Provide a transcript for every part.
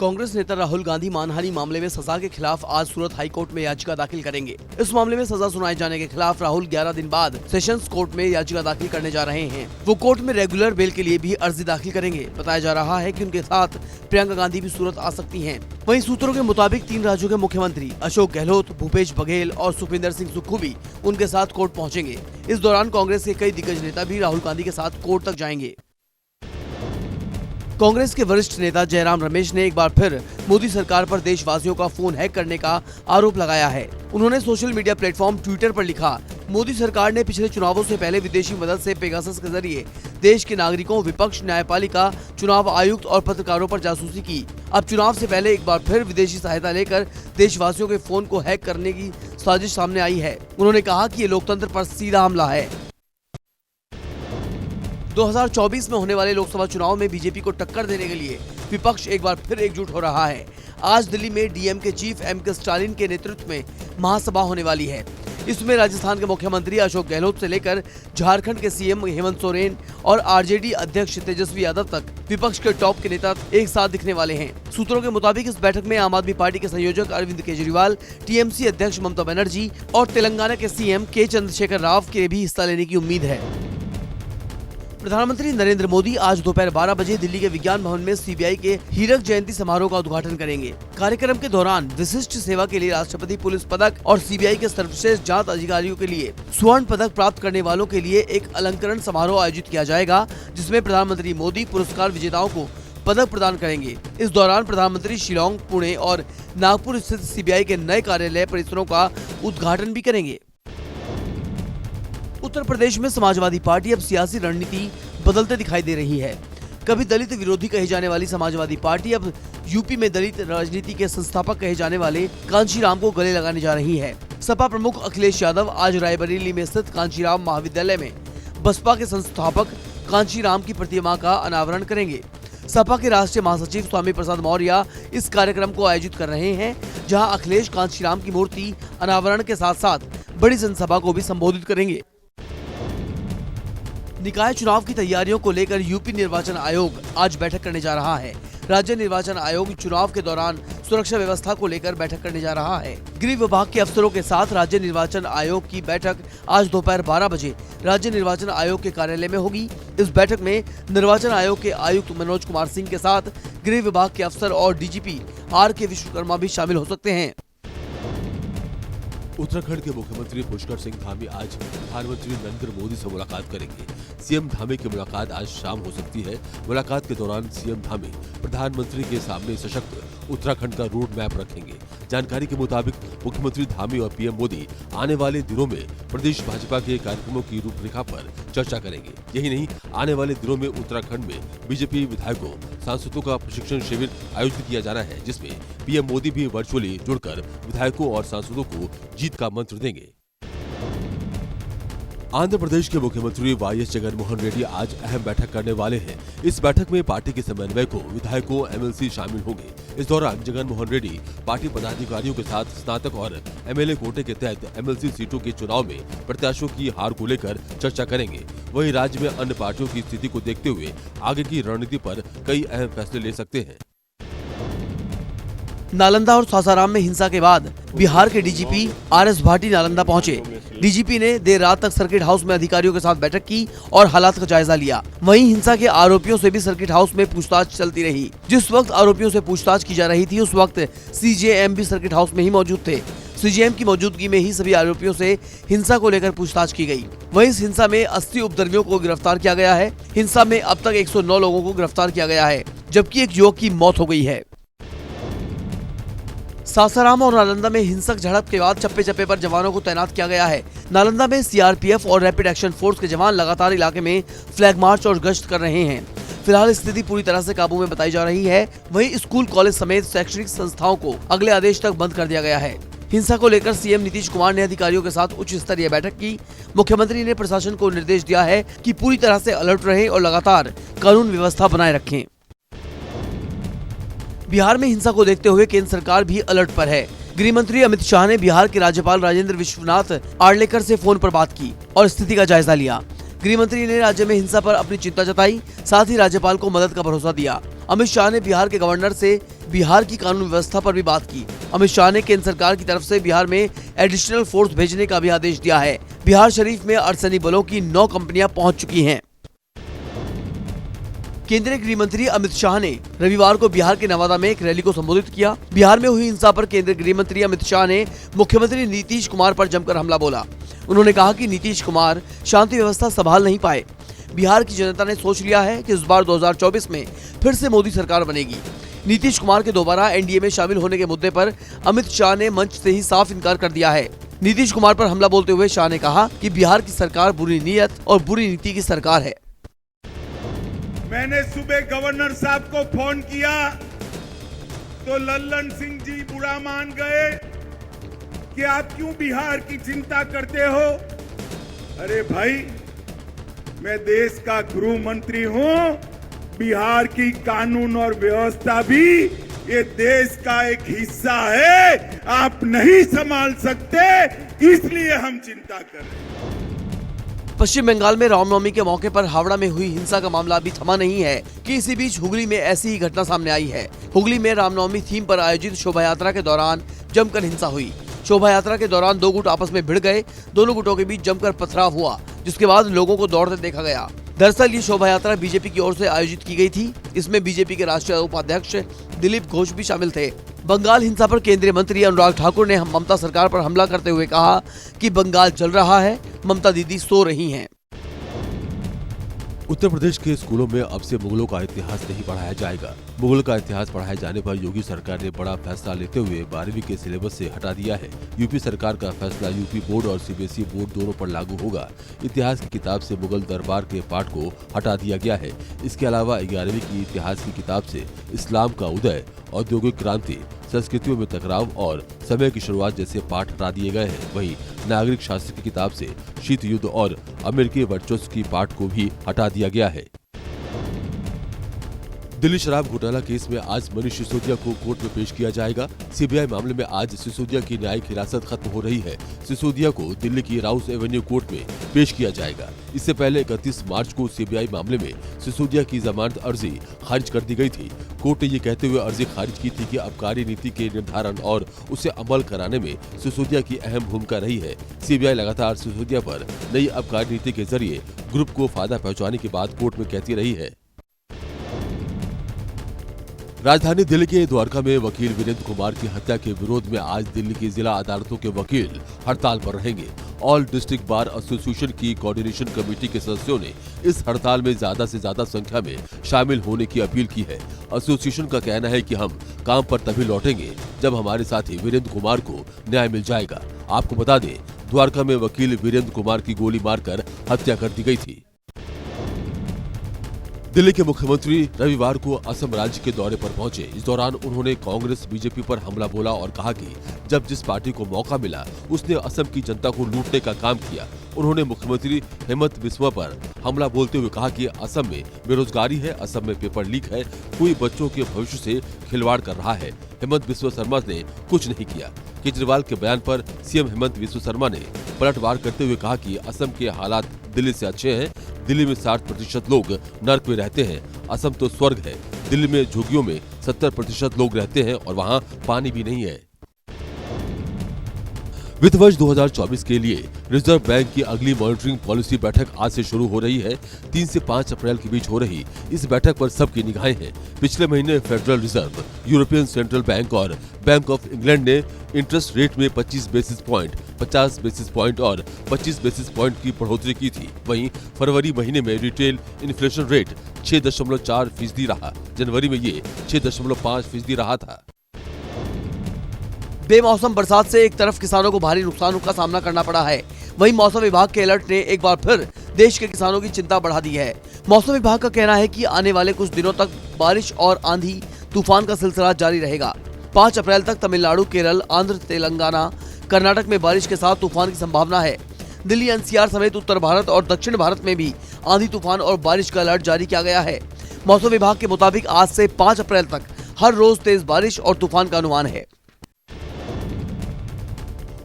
कांग्रेस नेता राहुल गांधी मानहानि मामले में सजा के खिलाफ आज सूरत हाई कोर्ट में याचिका दाखिल करेंगे। इस मामले में सजा सुनाए जाने के खिलाफ राहुल 11 दिन बाद सेशंस कोर्ट में याचिका दाखिल करने जा रहे हैं। वो कोर्ट में रेगुलर बेल के लिए भी अर्जी दाखिल करेंगे। बताया जा रहा है कि उनके साथ प्रियंका गांधी भी सूरत आ सकती हैं। वहीं सूत्रों के मुताबिक 3 राज्यों के मुख्यमंत्री अशोक गहलोत, भूपेश बघेल और सुखविंदर सिंह सुक्खू भी उनके साथ कोर्ट पहुँचेंगे। इस दौरान कांग्रेस के कई दिग्गज नेता भी राहुल गांधी के साथ कोर्ट तक जाएंगे। कांग्रेस के वरिष्ठ नेता जयराम रमेश ने एक बार फिर मोदी सरकार पर देशवासियों का फोन हैक करने का आरोप लगाया है। उन्होंने सोशल मीडिया प्लेटफॉर्म ट्विटर पर लिखा, मोदी सरकार ने पिछले चुनावों से पहले विदेशी मदद से पेगासस के जरिए देश के नागरिकों, विपक्ष, न्यायपालिका, चुनाव आयुक्त और पत्रकारों पर जासूसी की। अब चुनाव से पहले एक बार फिर विदेशी सहायता लेकर देशवासियों के फोन को हैक करने की साजिश सामने आई है। उन्होंने कहा कि ये लोकतंत्र पर सीधा हमला है। 2024 में होने वाले लोकसभा चुनाव में बीजेपी को टक्कर देने के लिए विपक्ष एक बार फिर एकजुट हो रहा है। आज दिल्ली में डीएम के चीफ एम.के. स्टालिन के नेतृत्व में महासभा होने वाली है। इसमें राजस्थान के मुख्यमंत्री अशोक गहलोत से लेकर झारखंड के सीएम हेमंत सोरेन और आरजेडी अध्यक्ष तेजस्वी यादव तक विपक्ष के टॉप के नेता एक साथ दिखने वाले हैं। सूत्रों के मुताबिक इस बैठक में आम आदमी पार्टी के संयोजक अरविंद केजरीवाल, टीएमसी अध्यक्ष ममता बनर्जी और तेलंगाना के सीएम के चंद्रशेखर राव के भी हिस्सा लेने की उम्मीद है। प्रधानमंत्री नरेंद्र मोदी आज दोपहर 12 बजे दिल्ली के विज्ञान भवन में सीबीआई के हीरक जयंती समारोह का उद्घाटन करेंगे। कार्यक्रम के दौरान विशिष्ट सेवा के लिए राष्ट्रपति पुलिस पदक और सीबीआई के सर्वश्रेष्ठ जांच अधिकारियों के लिए स्वर्ण पदक प्राप्त करने वालों के लिए एक अलंकरण समारोह आयोजित किया जाएगा, जिसमें प्रधानमंत्री मोदी पुरस्कार विजेताओं को पदक प्रदान करेंगे। इस दौरान प्रधानमंत्री शिलांग, पुणे और नागपुर स्थित सीबीआई के नए कार्यालय परिसरों का उद्घाटन भी करेंगे। उत्तर प्रदेश में समाजवादी पार्टी अब सियासी रणनीति बदलते दिखाई दे रही है। कभी दलित विरोधी कही जाने वाली समाजवादी पार्टी अब यूपी में दलित राजनीति के संस्थापक कहे जाने वाले कांशीराम को गले लगाने जा रही है। सपा प्रमुख अखिलेश यादव आज रायबरेली में स्थित कांशीराम महाविद्यालय में बसपा के संस्थापक कांशीराम की प्रतिमा का अनावरण करेंगे। सपा के राष्ट्रीय महासचिव स्वामी प्रसाद मौर्य इस कार्यक्रम को आयोजित कर रहे हैं, जहां अखिलेश कांशीराम की मूर्ति अनावरण के साथ साथ बड़ी जनसभा को भी संबोधित करेंगे। निकाय चुनाव की तैयारियों को लेकर यूपी निर्वाचन आयोग आज बैठक करने जा रहा है। राज्य निर्वाचन आयोग चुनाव के दौरान सुरक्षा व्यवस्था को लेकर बैठक करने जा रहा है। गृह विभाग के अफसरों के साथ राज्य निर्वाचन आयोग की बैठक आज दोपहर 12 बजे राज्य निर्वाचन आयोग के कार्यालय में होगी। इस बैठक में निर्वाचन आयोग के आयुक्त मनोज कुमार सिंह के साथ गृह विभाग के अफसर और डीजीपी आर.के. विश्वकर्मा भी शामिल हो सकते हैं। उत्तराखंड के मुख्यमंत्री पुष्कर सिंह धामी आज प्रधानमंत्री नरेंद्र मोदी से मुलाकात करेंगे। सीएम धामी की मुलाकात आज शाम हो सकती है। मुलाकात के दौरान सीएम धामी प्रधानमंत्री के सामने सशक्त उत्तराखंड का रोड मैप रखेंगे। जानकारी के मुताबिक मुख्यमंत्री धामी और पीएम मोदी आने वाले दिनों में प्रदेश भाजपा के कार्यक्रमों की रूपरेखा पर चर्चा करेंगे। यही नहीं, आने वाले दिनों में उत्तराखंड में बीजेपी विधायकों, सांसदों का प्रशिक्षण शिविर आयोजित किया जाना है, जिसमें पीएम मोदी भी वर्चुअली जुड़कर विधायकों और सांसदों को जीत का मंत्र देंगे। आंध्र प्रदेश के मुख्यमंत्री वाईएस जगनमोहन रेड्डी आज अहम बैठक करने वाले हैं। इस बैठक में पार्टी के समन्वयकों, विधायकों, एमएलसी शामिल होंगे। इस दौरान जगनमोहन रेड्डी पार्टी पदाधिकारियों के साथ स्नातक और एमएलए कोटे के तहत एमएलसी सीटों के चुनाव में प्रत्याशियों की हार को लेकर चर्चा करेंगे। वहीं राज्य में अन्य पार्टियों की स्थिति को देखते हुए आगे की रणनीति पर कई अहम फैसले ले सकते हैं। नालंदा और सासाराम में हिंसा के बाद बिहार के डीजीपी आर.एस. भाटी नालंदा पहुंचे। डीजीपी ने देर रात तक सर्किट हाउस में अधिकारियों के साथ बैठक की और हालात का जायजा लिया। वहीं हिंसा के आरोपियों से भी सर्किट हाउस में पूछताछ चलती रही। जिस वक्त आरोपियों से पूछताछ की जा रही थी, उस वक्त सीजेएम भी सर्किट हाउस में ही मौजूद थे। सीजेएम की मौजूदगी में ही सभी आरोपियों से हिंसा को लेकर पूछताछ की गई। वहीं इस हिंसा में 80 उपद्रवियों को गिरफ्तार किया गया है। हिंसा में अब तक 109 लोगों को गिरफ्तार किया गया है, जबकि एक युवक की मौत हो गई है। सासाराम और नालंदा में हिंसक झड़प के बाद चप्पे चप्पे पर जवानों को तैनात किया गया है। नालंदा में सीआरपीएफ और रैपिड एक्शन फोर्स के जवान लगातार इलाके में फ्लैग मार्च और गश्त कर रहे हैं। फिलहाल स्थिति पूरी तरह से काबू में बताई जा रही है। वहीं स्कूल, कॉलेज समेत शैक्षणिक संस्थाओं को अगले आदेश तक बंद कर दिया गया है। हिंसा को लेकर सीएम नीतीश कुमार ने अधिकारियों के साथ उच्च स्तरीय बैठक की। मुख्यमंत्री ने प्रशासन को निर्देश दिया है कि पूरी तरह से अलर्ट रहे और लगातार कानून व्यवस्था बनाए रखें। बिहार में हिंसा को देखते हुए केंद्र सरकार भी अलर्ट पर है। गृह मंत्री अमित शाह ने बिहार के राज्यपाल राजेंद्र विश्वनाथ आर्लेकर से फोन पर बात की और स्थिति का जायजा लिया। गृह मंत्री ने राज्य में हिंसा पर अपनी चिंता जताई, साथ ही राज्यपाल को मदद का भरोसा दिया। अमित शाह ने बिहार के गवर्नर से बिहार की कानून व्यवस्था पर भी बात की। अमित शाह ने केंद्र सरकार की तरफ से बिहार में एडिशनल फोर्स भेजने का भी आदेश दिया है। बिहार शरीफ में अर्धसैनिक बलों की 9 कंपनियां पहुंच चुकी हैं। केंद्रीय गृह मंत्री अमित शाह ने रविवार को बिहार के नवादा में एक रैली को संबोधित किया। बिहार में हुई हिंसा पर केंद्रीय गृह मंत्री अमित शाह ने मुख्यमंत्री नीतीश कुमार पर जमकर हमला बोला। उन्होंने कहा कि नीतीश कुमार शांति व्यवस्था संभाल नहीं पाए। बिहार की जनता ने सोच लिया है कि इस बार 2024 में फिर से मोदी सरकार बनेगी। नीतीश कुमार के दोबारा एनडीए में शामिल होने के मुद्दे पर अमित शाह ने मंच से ही साफ इनकार कर दिया है। नीतीश कुमार पर हमला बोलते हुए शाह ने कहा कि बिहार की सरकार बुरी नीयत और बुरी नीति की सरकार है। मैंने सुबह गवर्नर साहब को फोन किया तो लल्लन सिंह जी बुरा मान गए कि आप क्यों बिहार की चिंता करते हो। अरे भाई, मैं देश का गृह मंत्री हूं। बिहार की कानून और व्यवस्था भी ये देश का एक हिस्सा है। आप नहीं संभाल सकते, इसलिए हम चिंता कर रहे हैं। पश्चिम बंगाल में रामनवमी के मौके पर हावड़ा में हुई हिंसा का मामला अभी थमा नहीं है कि इसी बीच हुगली में ऐसी ही घटना सामने आई है। हुगली में रामनवमी थीम पर आयोजित शोभा यात्रा के दौरान जमकर हिंसा हुई। शोभा यात्रा के दौरान 2 गुट आपस में भिड़ गए। दोनों गुटों के बीच जमकर पथराव हुआ, जिसके बाद लोगों को दौड़ते देखा गया। दरअसल ये शोभा यात्रा बीजेपी की ओर से आयोजित की गई थी। इसमें बीजेपी के राष्ट्रीय उपाध्यक्ष दिलीप घोष भी शामिल थे। बंगाल हिंसा पर केंद्रीय मंत्री अनुराग ठाकुर ने ममता सरकार पर हमला करते हुए कहा कि बंगाल जल रहा है, ममता दीदी सो रही हैं। उत्तर प्रदेश के स्कूलों में अब से मुगलों का इतिहास नहीं पढ़ाया जाएगा। मुगल का इतिहास पढ़ाए जाने पर योगी सरकार ने बड़ा फैसला लेते हुए 12वीं के सिलेबस से हटा दिया है। यूपी सरकार का फैसला यूपी बोर्ड और सीबीएसई बोर्ड दोनों पर लागू होगा। इतिहास की किताब से मुगल दरबार के पाठ को हटा दिया गया है। इसके अलावा 11वीं की इतिहास की किताब से इस्लाम का उदय, औद्योगिक क्रांति, संस्कृतियों में टकराव और समय की शुरुआत जैसे पाठ हटा दिए गए हैं। वहीं नागरिक शास्त्र की किताब से शीत युद्ध और अमेरिकी वर्चस्व की पाठ को भी हटा दिया गया है। दिल्ली शराब घोटाला केस में आज मनीष सिसोदिया को कोर्ट में पेश किया जाएगा। सीबीआई मामले में आज सिसोदिया की न्यायिक हिरासत खत्म हो रही है। सिसोदिया को दिल्ली की राउस एवेन्यू कोर्ट में पेश किया जाएगा। इससे पहले 31 मार्च को सीबीआई मामले में सिसोदिया की जमानत अर्जी खारिज कर दी गई थी। कोर्ट ने ये कहते हुए अर्जी खारिज की थी कि आबकारी नीति के निर्धारण और उसे अमल कराने में सिसोदिया की अहम भूमिका रही है। सीबीआई लगातार सिसोदिया पर नई आबकारी नीति के जरिए ग्रुप को फायदा पहुंचाने की बात कोर्ट में कहती रही है। राजधानी दिल्ली के द्वारका में वकील वीरेंद्र कुमार की हत्या के विरोध में आज दिल्ली की जिला अदालतों के वकील हड़ताल पर रहेंगे। ऑल डिस्ट्रिक्ट बार एसोसिएशन की कोऑर्डिनेशन कमेटी के सदस्यों ने इस हड़ताल में ज्यादा से ज्यादा संख्या में शामिल होने की अपील की है। एसोसिएशन का कहना है कि हम काम पर तभी लौटेंगे जब हमारे साथी वीरेंद्र कुमार को न्याय मिल जाएगा। आपको बता दें, द्वारका में वकील वीरेंद्र कुमार की गोली मारकर हत्या कर दी गई थी। दिल्ली के मुख्यमंत्री रविवार को असम राज्य के दौरे पर पहुंचे। इस दौरान उन्होंने कांग्रेस बीजेपी पर हमला बोला और कहा कि जब जिस पार्टी को मौका मिला उसने असम की जनता को लूटने का काम किया। उन्होंने मुख्यमंत्री हेमंत बिस्वा पर हमला बोलते हुए कहा कि असम में बेरोजगारी है, असम में पेपर लीक है, कोई बच्चों के भविष्य से खिलवाड़ कर रहा है। हेमंत बिस्वा शर्मा ने कुछ नहीं किया। केजरीवाल के बयान पर सीएम हेमंत बिस्वा शर्मा ने पलटवार करते हुए कहा कि असम के हालात दिल्ली से अच्छे हैं। दिल्ली में 60% लोग नर्क में रहते हैं, असम तो स्वर्ग है। दिल्ली में झुग्गियों में 70% लोग रहते हैं और वहाँ पानी भी नहीं है। वित्त वर्ष 2024 के लिए रिजर्व बैंक की अगली मॉनिटरिंग पॉलिसी बैठक आज से शुरू हो रही है। 3 से 5 अप्रैल के बीच हो रही इस बैठक पर सबकी निगाहें हैं। पिछले महीने federal reserve, European central bank और बैंक ऑफ इंग्लैंड ने इंटरेस्ट रेट में 25 बेसिस पॉइंट, 50 बेसिस पॉइंट और 25 बेसिस पॉइंट की बढ़ोतरी की थी। वहीं फरवरी महीने में रिटेल इन्फ्लेशन रेट 6.4% रहा। जनवरी में ये 6.5% रहा था। बेमौसम बरसात से एक तरफ किसानों को भारी नुकसान का सामना करना पड़ा है, वहीं मौसम विभाग के अलर्ट ने एक बार फिर देश के किसानों की चिंता बढ़ा दी है। मौसम विभाग का कहना है कि आने वाले कुछ दिनों तक बारिश और आंधी तूफान का सिलसिला जारी रहेगा। 5 अप्रैल तक तमिलनाडु, केरल, आंध्र, तेलंगाना, कर्नाटक में बारिश के साथ तूफान की संभावना है। दिल्ली एनसीआर समेत उत्तर भारत और दक्षिण भारत में भी आंधी तूफान और बारिश का अलर्ट जारी किया गया है। मौसम विभाग के मुताबिक आज से 5 अप्रैल तक हर रोज तेज बारिश और तूफान का अनुमान है।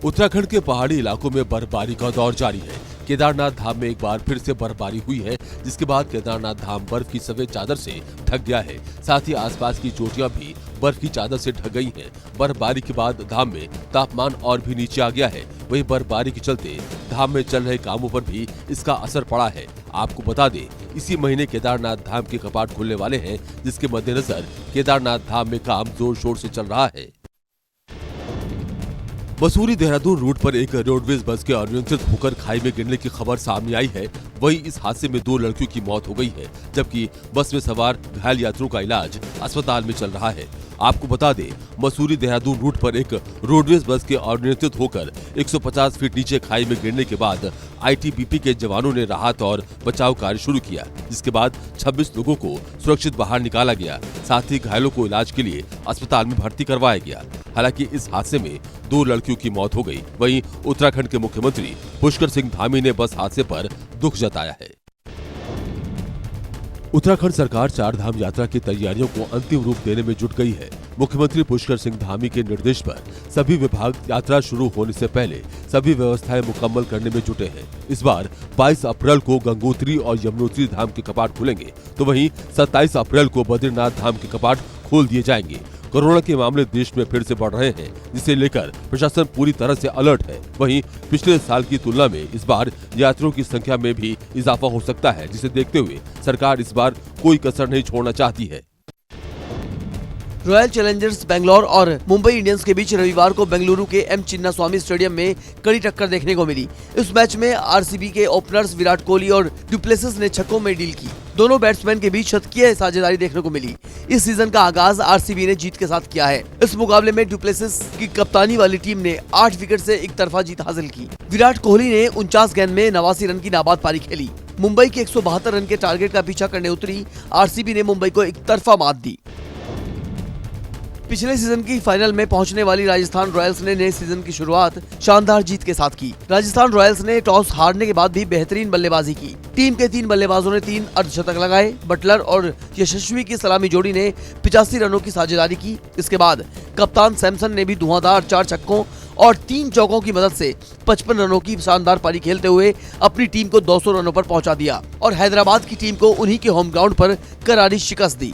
उत्तराखंड के पहाड़ी इलाकों में बर्फबारी का दौर जारी है। केदारनाथ धाम में एक बार फिर से बर्फबारी हुई है, जिसके बाद केदारनाथ धाम बर्फ की सफेद चादर से ढक गया है। साथ ही आसपास की चोटियां भी बर्फ की चादर से ढक गई हैं। बर्फबारी के बाद धाम में तापमान और भी नीचे आ गया है। वहीं बर्फबारी के चलते धाम में चल रहे कामों पर भी इसका असर पड़ा है। आपको बता दें, इसी महीने केदारनाथ धाम के कपाट खुलने वाले हैं, जिसके मद्देनजर केदारनाथ धाम में काम जोर शोर से चल रहा है। मसूरी देहरादून रूट पर एक रोडवेज बस के अनियंत्रित होकर खाई में गिरने की खबर सामने आई है। वहीं इस हादसे में 2 लड़कियों की मौत हो गई है, जबकि बस में सवार घायल यात्रियों का इलाज अस्पताल में चल रहा है। आपको बता दें, मसूरी देहरादून रूट पर एक रोडवेज बस के अनियंत्रित होकर 150 फीट नीचे खाई में गिरने के बाद आईटीबीपी के जवानों ने राहत और बचाव कार्य शुरू किया, जिसके बाद 26 लोगों को सुरक्षित बाहर निकाला गया। साथ ही घायलों को इलाज के लिए अस्पताल में भर्ती करवाया गया। हालांकि इस हादसे में 2 लड़कियों की मौत हो गई। वहीं उत्तराखंड के मुख्यमंत्री पुष्कर सिंह धामी ने बस हादसे पर दुख जताया है। उत्तराखंड सरकार 4 धाम यात्रा की तैयारियों को अंतिम रूप देने में जुट गई है। मुख्यमंत्री पुष्कर सिंह धामी के निर्देश पर सभी विभाग यात्रा शुरू होने से पहले सभी व्यवस्थाएं मुकम्मल करने में जुटे हैं। इस बार 22 अप्रैल को गंगोत्री और यमुनोत्री धाम के कपाट खुलेंगे, तो वहीं 27 अप्रैल को बद्रीनाथ धाम के कपाट खोल दिए जाएंगे। कोरोना के मामले देश में फिर से बढ़ रहे हैं, जिसे लेकर प्रशासन पूरी तरह से अलर्ट है। वहीं पिछले साल की तुलना में इस बार यात्रियों की संख्या में भी इजाफा हो सकता है, जिसे देखते हुए सरकार इस बार कोई कसर नहीं छोड़ना चाहती है। रॉयल चैलेंजर्स बेंगलोर और मुंबई इंडियंस के बीच रविवार को बेंगलुरु के एम चिन्नास्वामी स्टेडियम में कड़ी टक्कर देखने को मिली। इस मैच में आरसीबी के ओपनर्स विराट कोहली और डुप्लेसिस ने छक्कों में डील की। दोनों बैट्समैन के बीच शतकीय साझेदारी देखने को मिली। इस सीजन का आगाज आरसीबी ने जीत के साथ किया है। इस मुकाबले में डुप्लेसिस की कप्तानी वाली टीम ने 8 विकेट से एक तरफा जीत हासिल की। विराट कोहली ने 49 गेंद में 89 रन की नाबाद पारी खेली। मुंबई के 172 रन के टारगेट का पीछा करने उतरी आरसीबी ने मुंबई को एक तरफा मात दी। पिछले सीजन की फाइनल में पहुंचने वाली राजस्थान रॉयल्स ने नए सीजन की शुरुआत शानदार जीत के साथ की। राजस्थान रॉयल्स ने टॉस हारने के बाद भी बेहतरीन बल्लेबाजी की। टीम के 3 बल्लेबाजों ने 3 अर्धशतक लगाए। बटलर और यशस्वी की सलामी जोड़ी ने 85 रनों की साझेदारी की। इसके बाद कप्तान सैमसन ने भी धुआंधार 4 छक्कों और 3 चौकों की मदद से 55 रनों की शानदार पारी खेलते हुए अपनी टीम को 200 रनों पर पहुंचा दिया और हैदराबाद की टीम को उन्हीं के होम ग्राउंड पर करारी शिकस्त दी।